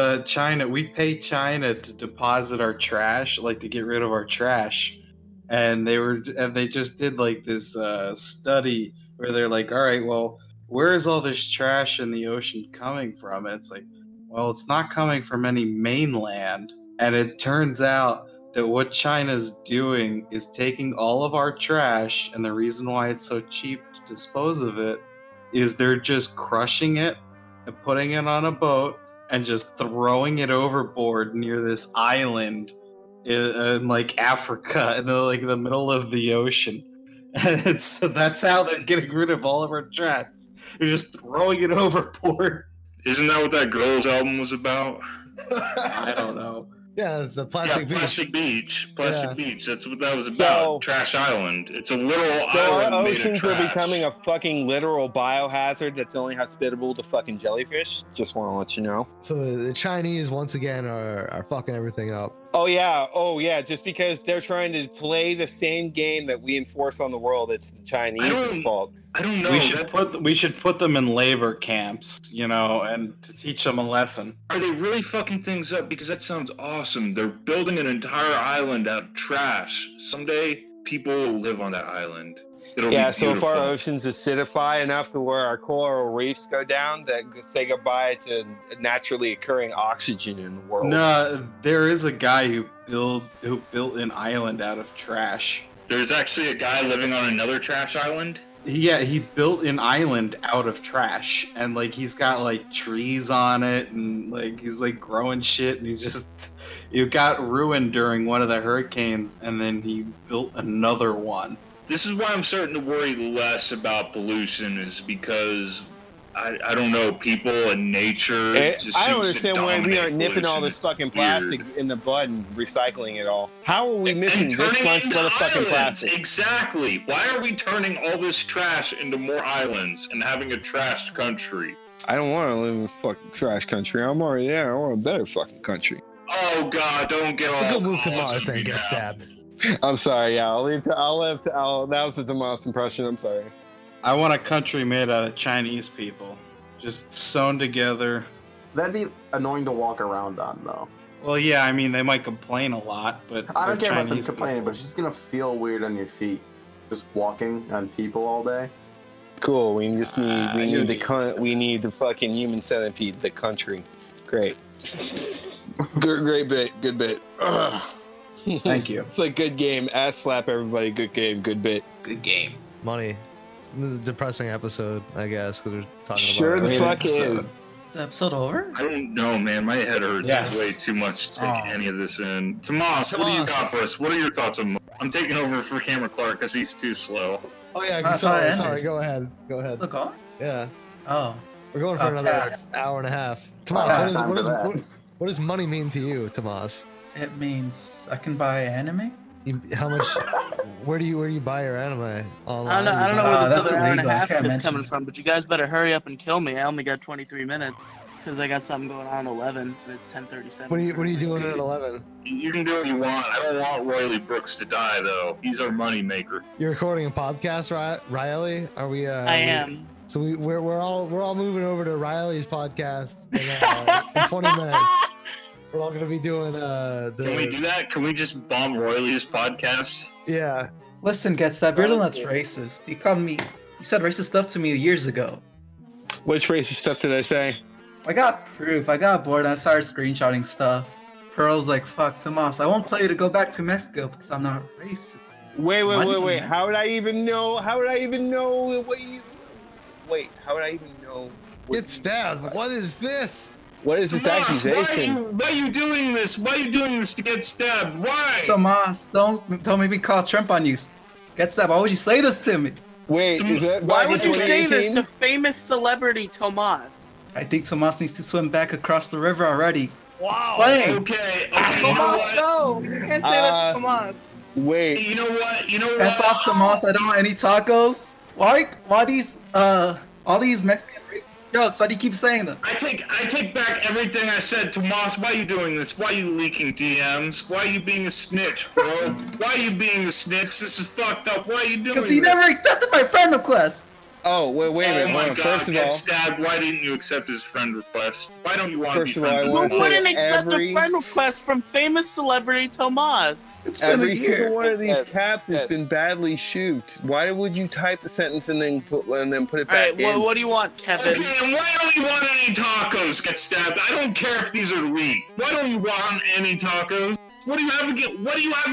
we pay China to deposit our trash, like to get rid of our trash, and they just did like this study where they're like, all right, well, where is all this trash in the ocean coming from? And it's like, well, it's not coming from any mainland. And it turns out that what China's doing is taking all of our trash, and the reason why it's so cheap to dispose of it is they're just crushing it and putting it on a boat and just throwing it overboard near this island in like Africa, in the middle of the ocean. And so that's how they're getting rid of all of our trash. They're just throwing it overboard. Isn't that what that Girls album was about? I don't know. Yeah, it's the Plastic Beach. Plastic Beach. Plastic Beach. That's what that was about. Trash Island. It's a literal island our made of oceans trash. are becoming a fucking literal biohazard that's only hospitable to fucking jellyfish. Just want to let you know. So the Chinese once again are fucking everything up. Oh yeah. Just because they're trying to play the same game that we enforce on the world, it's the Chinese's fault. I don't know. We should put them in labor camps, and to teach them a lesson. Are they really fucking things up? Because that sounds awesome. They're building an entire island out of trash. Someday people will live on that island. It'll be so if beautiful. our oceans acidify enough to where our coral reefs go down, that say goodbye to naturally occurring oxygen in the world. No, there is a guy who built an island out of trash. There's actually a guy living on another trash island? Yeah, he built an island out of trash, and he's got trees on it, and he's growing shit, and it got ruined during one of the hurricanes, and then he built another one. This is why I'm starting to worry less about pollution, is because I don't know, people and nature. I don't understand why we aren't nipping all this fucking plastic in the bud and recycling it all. How are we missing this much motherfucking plastic? Exactly. Why are we turning all this trash into more islands and having a trash country? I don't want to live in a fucking trash country. I'm already there. I want a better fucking country. Oh God! Don't get all. Go move to Mars, then get stabbed. I'm sorry. Yeah, I'll live to. That was the Tomas impression. I'm sorry. I want a country made out of Chinese people, just sewn together. That'd be annoying to walk around on, though. Well, yeah, I mean, they might complain a lot, but I don't care about them Chinese complaining, but it's just gonna feel weird on your feet, just walking on people all day. Cool. We need the fucking human centipede, the country. Great. Great bit. Good bit. Ugh. Thank you. It's like good game. Ass slap everybody. Good game. Good bit. Good game. Money. This is a depressing episode, I guess, because we're talking sure about. Sure, the fuck is. Is the episode over? I don't know, man. My head hurts way too much to take any of this in. Tomas, what do you got for us? What are your thoughts on? I'm taking over for Cameron Clarke because he's too slow. Oh yeah, sorry. Go ahead. Still going? Yeah. Oh. We're going for another hour and a half. Tomas, what does money mean to you, Tomas? It means I can buy anime. How much? Where do you buy your anime? Online? I don't know where the other hour and a illegal. half is coming from, but you guys better hurry up and kill me. I only got 23 minutes because I got something going on at 11 and it's 10:37. What are you doing at 11? You can do what you want. I don't want Riely Brooks to die, though. He's our money maker. You're recording a podcast, Riely? Are we? I am. So we're all moving over to Riley's podcast in 20 minutes. We're all gonna be doing Can we do that? Can we just bomb Riely's podcast? Yeah. Listen, Getstab, you're the one that's racist. You said racist stuff to me years ago. Which racist stuff did I say? I got proof. I got bored and I started screenshotting stuff. Pearl's like, fuck, Tomas, I won't tell you to go back to Mexico because I'm not racist. Wait. How would I even know? How would I even know Get stabbed. What is this? What is this Tomas, accusation? why are you doing this? Why are you doing this to get stabbed? Why? Tomas, don't make me call Trump on you. Get stabbed. Why would you say this to me? Wait, is that Why back would in you say this 2018? to famous celebrity Tomas? I think Tomas needs to swim back across the river already. Wow. Explain. Okay, you know Tomas, what? no! You can't say that to Tomas. Wait, You know what? F off Tomas. I don't want any tacos. Why these all these Mexican racist jokes? Why do you keep saying them? I take back everything I said, Tomas. Why are you doing this? Why are you leaking DMs? Why are you being a snitch, bro? Why are you being a snitch? This is fucked up. Why are you doing this? Because he never accepted my friend request. oh, wait a Oh minute. my Hold on. God! First of Get all, stabbed. Why didn't you accept his friend request? Why don't you want First to be of all, friends I with want Who to Tomas? wouldn't accept every- a friend request from famous celebrity Tomas? It's been a every year. single one of these Yes, caps has yes. been badly shooped. Why would you type the sentence and then put it back Alright, in? what do you want, Kevin? Okay, and why don't you want any tacos? Get stabbed. I don't care if these are leaked. Why don't you want any tacos? What do you have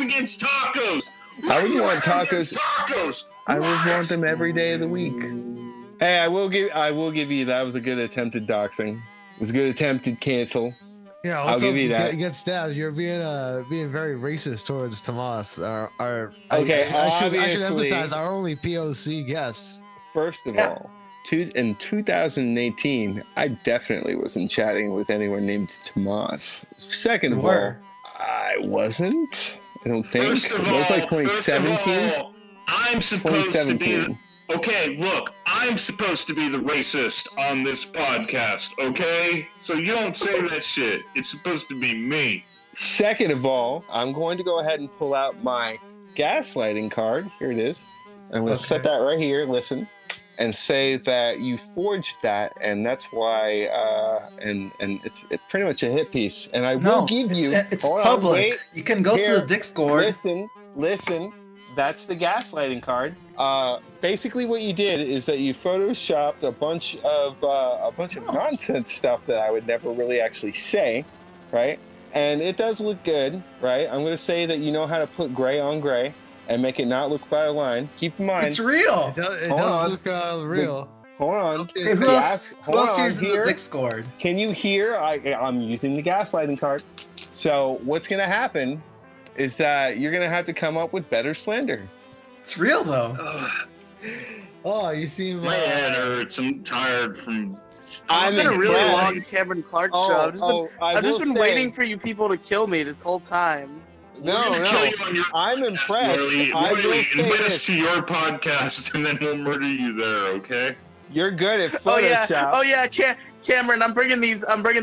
against tacos? How would you want have against tacos? Tacos. I would What? want them every day of the week. Hey, I will give you that was a good attempted doxing. It was a good attempted cancel. Yeah, I'll give you that. Get stabbed. You're being very racist towards Tomas. Okay, I should obviously- emphasize our only POC guests. First of all, in 2018, I definitely wasn't chatting with anyone named Tomas. Second of all, I wasn't. I don't think. First of It was like all, 2017. I'm supposed to be. 2017. Okay, look, I'm supposed to be the racist on this podcast, okay? So you don't say that shit. It's supposed to be me. Second of all, I'm going to go ahead and pull out my gaslighting card. Here it is. I'm going to set that right here. Listen, and say that you forged that, and that's why. And it's pretty much a hit piece. And I will give you. It's hold on, public. wait. You can go Here, to the Discord. Listen. That's the gaslighting card. Basically, what you did is that you photoshopped a bunch of nonsense stuff that I would never really actually say, right? And it does look good, right? I'm gonna say that you know how to put gray on gray and make it not look by a line. Keep in mind, It's real. It Hold does on. look real. hold on. Okay, who Gas- else hold on here's in the here. Discord? Can you hear? I'm using the gaslighting card. So what's gonna happen is that you're gonna have to come up with better slander. It's real though. Ugh, Oh, you seem. my head hurts. I'm tired from. It's been a really impressed. long Cameron Clarke show. I've just been waiting for you people to kill me this whole time. No, We're gonna no. kill you on your I'm podcast, impressed. Riely. I will Riely, say invite us this. to your podcast, and then we'll murder you there. Okay? You're good at Oh Photoshop. yeah, Cameron, I'm bringing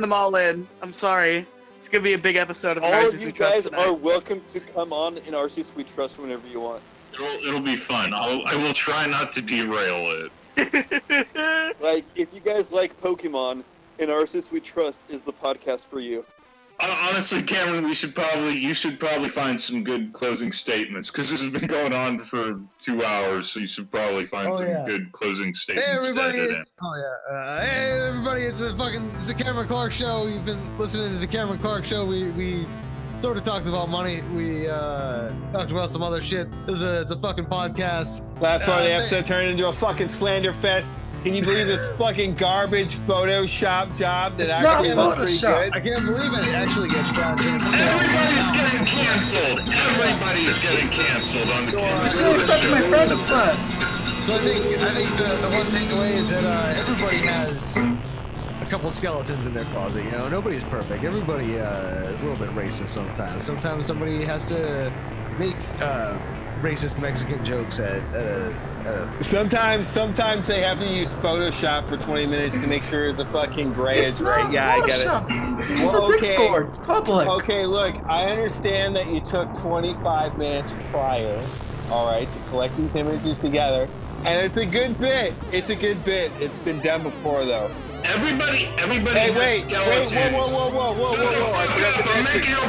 them all in. I'm sorry. It's gonna be a big episode of All Narcissist of you We Trust guys tonight. are welcome to come on in RC We Trust whenever you want. It'll be fun. I will try not to derail it. Like, if you guys like Pokemon, in RC We Trust is the podcast for you. Honestly, Cameron, you should probably find some good closing statements, because this has been going on for 2 hours. So you should probably find some good closing Hey statements. everybody! to edit in. Hey everybody! It's the Cameron Clarke Show. You've been listening to the Cameron Clarke Show. We sort of talked about money. We talked about some other shit. It's a fucking podcast. Last part of the episode turned into a fucking slander fest. Can you believe this fucking garbage Photoshop job that It's actually not looks pretty Photoshop. good? I can't believe it actually gets down to Everybody's getting canceled. Everybody's getting canceled on the You Cameron should accept Show. my friend request. So I think the one takeaway is that everybody has a couple skeletons in their closet. You know, nobody's perfect. Everybody is a little bit racist sometimes. Sometimes somebody has to make racist Mexican jokes at a Sometimes they have to use Photoshop for 20 minutes to make sure the fucking gray It's is right. not Yeah, I get it. Photoshop. It's Well, the okay. Discord. It's public. Okay, look, I understand that you took 25 minutes prior, all right, to collect these images together, and it's a good bit. It's a good bit. It's been done before, though. Everybody Hey, has wait, skeletons. whoa.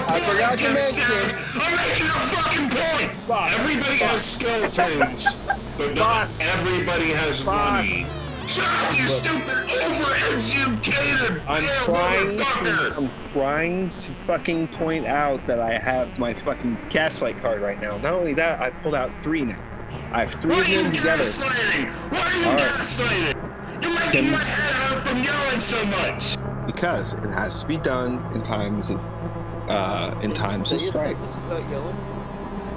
I forgot to mention. I'm making a fucking point. Boss, Everybody has skeletons, but Boss. not everybody has money. Shut up, you stupid, overeducated motherfucker! I'm trying to fucking point out that I have my fucking gaslight card right now. Not only that, I've pulled out 3 now. I have 3 Why of are you them together. gaslighting? Why are you All right. gaslighting? You're making my head hurt from I'm yelling so much? Because it has to be done in times of strife. Without yelling?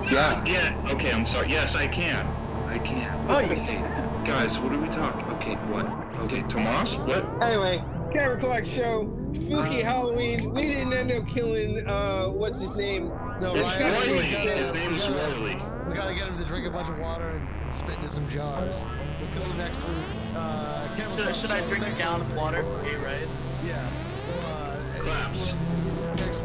Yeah. Yeah. Okay, I'm sorry. Yes, I can. I can. Oh, okay. Guys, what are we talking? Okay, what? Okay, Tomas, what? Anyway, Cameron Clarke Show, spooky Halloween. We didn't end up killing, what's his name? No, It's Ryan, Riely. we gotta- His name is Riely. We gotta get him to drink a bunch of water and spit into some jars. We'll kill him next week. Should I drink a gallon of water? Okay, right? Yeah. Claps. Next